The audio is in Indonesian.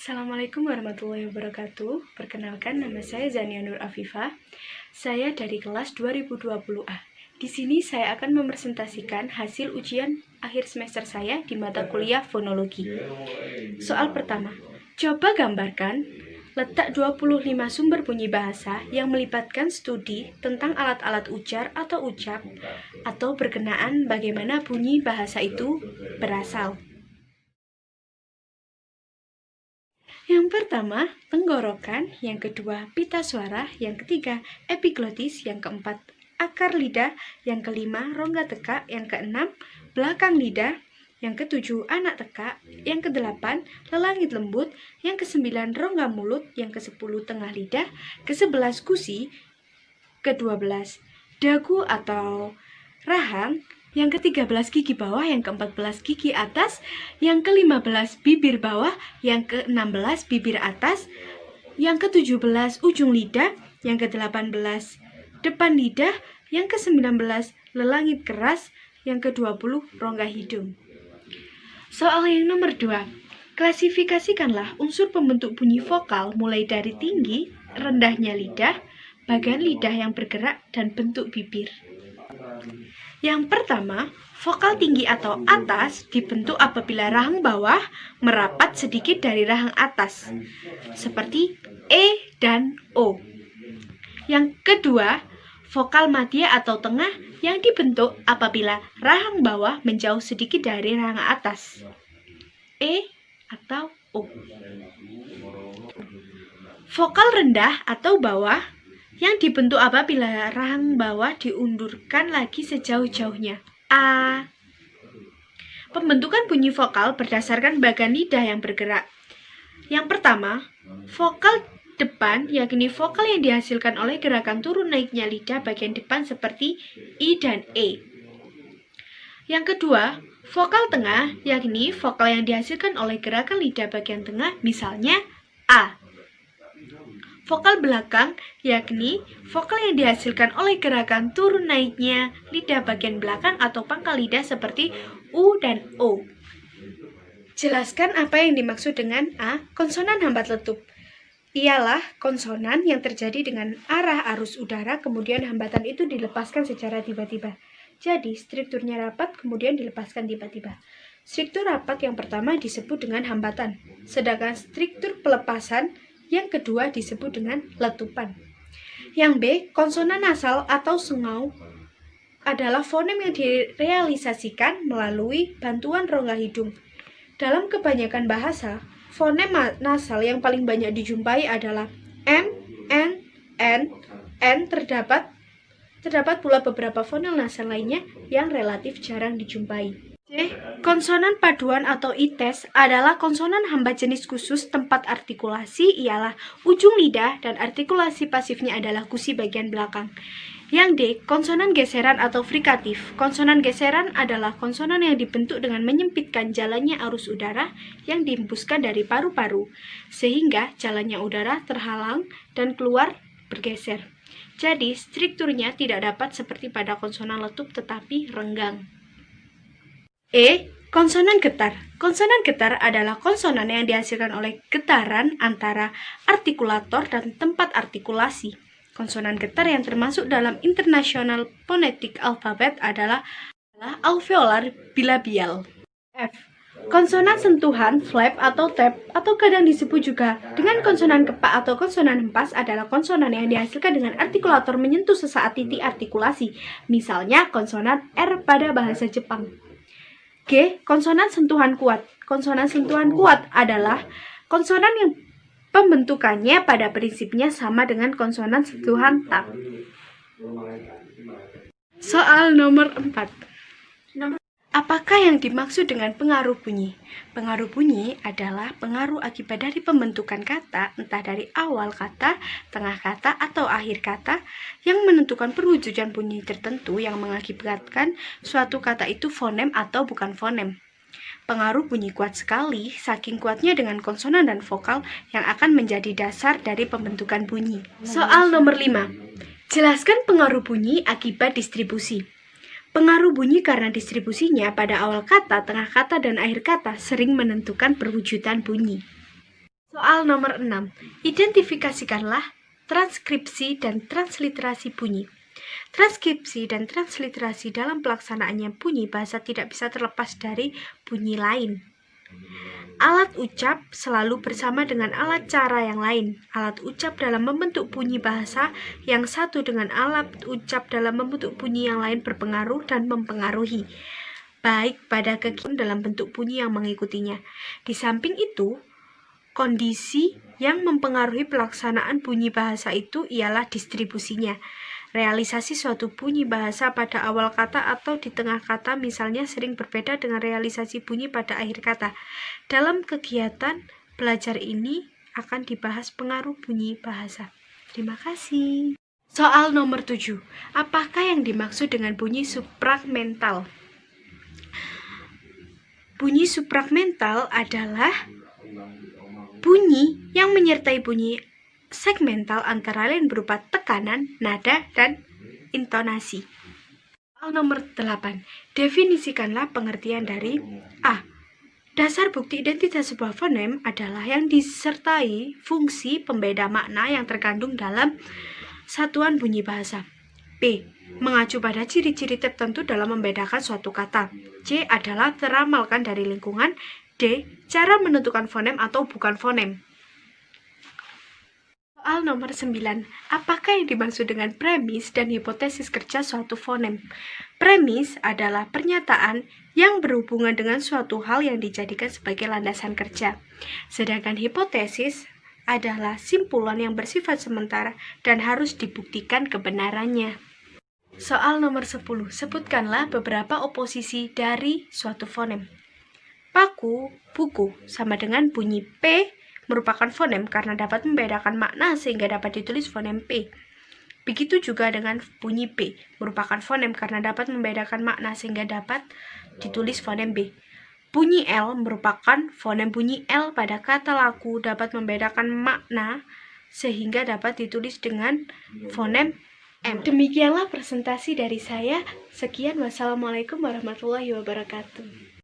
Assalamualaikum warahmatullahi wabarakatuh. Perkenalkan, nama saya Zania Nur Afifah. Saya dari kelas 2020A. Di sini saya akan mepresentasikan hasil ujian akhir semester saya di mata kuliah fonologi. Soal pertama, coba gambarkan letak 25 sumber bunyi bahasa yang melibatkan studi tentang alat-alat ujar atau ucap atau berkenaan bagaimana bunyi bahasa itu berasal. Yang pertama, tenggorokan, yang kedua, pita suara, yang ketiga, epiglotis, yang keempat, akar lidah, yang kelima, rongga tekak, yang keenam, belakang lidah, yang ketujuh, anak tekak, yang kedelapan, lelangit lembut, yang kesembilan, rongga mulut, yang kesepuluh, tengah lidah, ke-11, gusi, ke-12, dagu atau rahang, yang ke-13 gigi bawah, yang ke-14 gigi atas, yang ke-15 bibir bawah, yang ke-16 bibir atas, yang ke-17 ujung lidah, yang ke-18 depan lidah, yang ke-19 lelangit keras, yang ke-20 rongga hidung. Soal yang nomor 2, klasifikasikanlah unsur pembentuk bunyi vokal mulai dari tinggi, rendahnya lidah, bagian lidah yang bergerak, dan bentuk bibir. Yang pertama, vokal tinggi atau atas dibentuk apabila rahang bawah merapat sedikit dari rahang atas, seperti E dan O. Yang kedua, vokal madya atau tengah yang dibentuk apabila rahang bawah menjauh sedikit dari rahang atas, E atau O. Vokal rendah atau bawah yang dibentuk apabila rahang bawah diundurkan lagi sejauh-jauhnya, A. Pembentukan bunyi vokal berdasarkan bagian lidah yang bergerak. Yang pertama, vokal depan yakni vokal yang dihasilkan oleh gerakan turun naiknya lidah bagian depan seperti I dan E. Yang kedua, vokal tengah yakni vokal yang dihasilkan oleh gerakan lidah bagian tengah, misalnya A. Vokal belakang yakni vokal yang dihasilkan oleh gerakan turun naiknya lidah bagian belakang atau pangkal lidah seperti U dan O. Jelaskan apa yang dimaksud dengan A. Konsonan hambat letup. Ialah konsonan yang terjadi dengan arah arus udara, kemudian hambatan itu dilepaskan secara tiba-tiba. Jadi, strukturnya rapat kemudian dilepaskan tiba-tiba. Struktur rapat yang pertama disebut dengan hambatan, sedangkan struktur pelepasan yang kedua disebut dengan letupan. Yang B, konsonan nasal atau sengau adalah fonem yang direalisasikan melalui bantuan rongga hidung. Dalam kebanyakan bahasa, fonem nasal yang paling banyak dijumpai adalah M, N, terdapat pula beberapa fonel nasal lainnya yang relatif jarang dijumpai. C. Konsonan paduan atau ites adalah konsonan hambat jenis khusus tempat artikulasi ialah ujung lidah dan artikulasi pasifnya adalah gusi bagian belakang. Yang D. Konsonan geseran atau frikatif. Konsonan geseran adalah konsonan yang dibentuk dengan menyempitkan jalannya arus udara yang dihembuskan dari paru-paru, sehingga jalannya udara terhalang dan keluar bergeser. Jadi, strukturnya tidak dapat seperti pada konsonan letup tetapi renggang. E. Konsonan getar. Konsonan getar adalah konsonan yang dihasilkan oleh getaran antara artikulator dan tempat artikulasi. Konsonan getar yang termasuk dalam International Phonetic Alphabet adalah alveolar bilabial. F. Konsonan sentuhan, flap atau tap, atau kadang disebut juga dengan konsonan kepak atau konsonan hempas adalah konsonan yang dihasilkan dengan artikulator menyentuh sesaat titik artikulasi, misalnya konsonan R pada bahasa Jepang. G. Konsonan sentuhan kuat. Konsonan sentuhan kuat adalah konsonan yang pembentukannya pada prinsipnya sama dengan konsonan sentuhan tap. Soal nomor 4. Apakah yang dimaksud dengan pengaruh bunyi? Pengaruh bunyi adalah pengaruh akibat dari pembentukan kata, entah dari awal kata, tengah kata, atau akhir kata, yang menentukan perwujudan bunyi tertentu yang mengakibatkan suatu kata itu fonem atau bukan fonem. Pengaruh bunyi kuat sekali, saking kuatnya dengan konsonan dan vokal yang akan menjadi dasar dari pembentukan bunyi. Soal nomor 5. Jelaskan pengaruh bunyi akibat distribusi. Pengaruh bunyi karena distribusinya pada awal kata, tengah kata, dan akhir kata sering menentukan perwujudan bunyi. Soal nomor 6. Identifikasikanlah transkripsi dan transliterasi bunyi. Transkripsi dan transliterasi dalam pelaksanaannya bunyi bahasa tidak bisa terlepas dari bunyi lain. Alat ucap selalu bersama dengan alat cara yang lain. Alat ucap dalam membentuk bunyi bahasa yang satu dengan alat ucap dalam membentuk bunyi yang lain berpengaruh dan mempengaruhi, baik pada kegiatan dalam bentuk bunyi yang mengikutinya. Di samping itu, kondisi yang mempengaruhi pelaksanaan bunyi bahasa itu ialah distribusinya. Realisasi suatu bunyi bahasa pada awal kata atau di tengah kata misalnya sering berbeda dengan realisasi bunyi pada akhir kata. Dalam kegiatan belajar ini akan dibahas pengaruh bunyi bahasa. Terima kasih. Soal nomor 7. Apakah yang dimaksud dengan bunyi supramental? Bunyi supramental adalah bunyi yang menyertai bunyi segmental antara lain berupa tekanan, nada, dan intonasi. Soal nomor 8. Definisikanlah pengertian dari A. Dasar bukti identitas sebuah fonem adalah yang disertai fungsi pembeda makna yang terkandung dalam satuan bunyi bahasa. B. Mengacu pada ciri-ciri tertentu dalam membedakan suatu kata. C. Adalah teramalkan dari lingkungan. D. Cara menentukan fonem atau bukan fonem. Soal nomor 9. Apakah yang dimaksud dengan premis dan hipotesis kerja suatu fonem? Premis adalah pernyataan yang berhubungan dengan suatu hal yang dijadikan sebagai landasan kerja. Sedangkan hipotesis adalah simpulan yang bersifat sementara dan harus dibuktikan kebenarannya. Soal nomor 10. Sebutkanlah beberapa oposisi dari suatu fonem. Paku, buku, sama dengan bunyi P merupakan fonem karena dapat membedakan makna sehingga dapat ditulis fonem P. Begitu juga dengan bunyi B, merupakan fonem karena dapat membedakan makna sehingga dapat ditulis fonem B. Bunyi L merupakan fonem bunyi L pada kata laku dapat membedakan makna sehingga dapat ditulis dengan fonem M. Demikianlah presentasi dari saya. Sekian, wassalamualaikum warahmatullahi wabarakatuh.